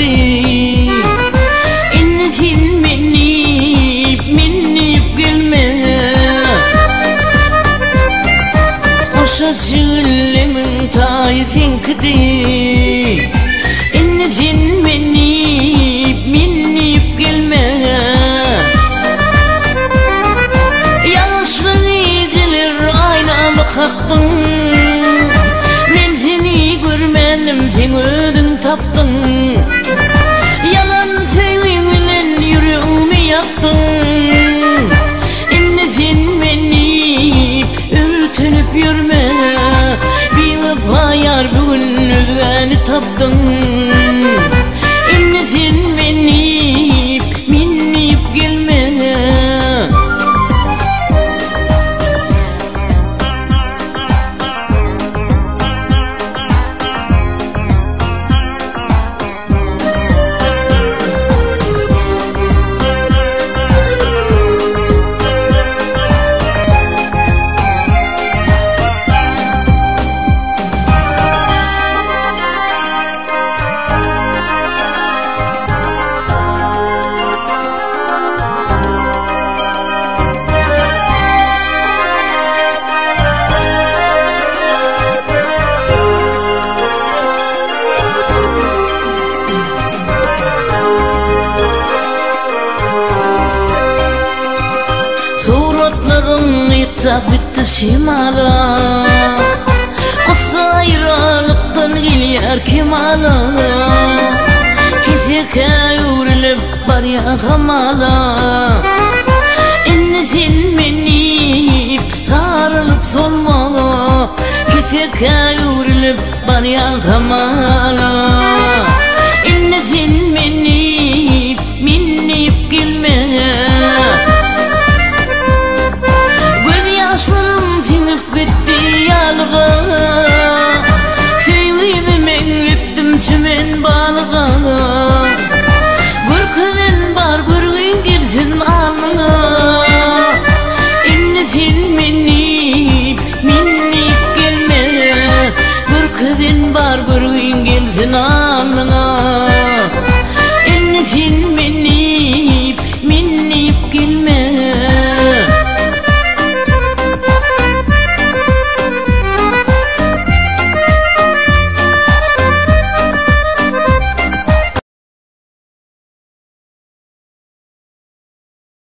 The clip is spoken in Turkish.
kedi innesin minnip gelme Oşa çığlemin tayfin kedi innesin minnip gelme Yaşlı geceler aynalı kalktın Men seni görmedim sen ödün taptın Yalan sevgiyle yüreğimi yaktın İnnesin beni ürtünüp yürüme Bir vefa yar bugün özgeni taptın İnnesin beni minnip gelme Suratların itap bitti şimala Kısa ayrılıktan geliyor kemala Keseke yürülüp var ya kamala İnnesin menip sarılıp solma Keseke yürülüp var ya kamala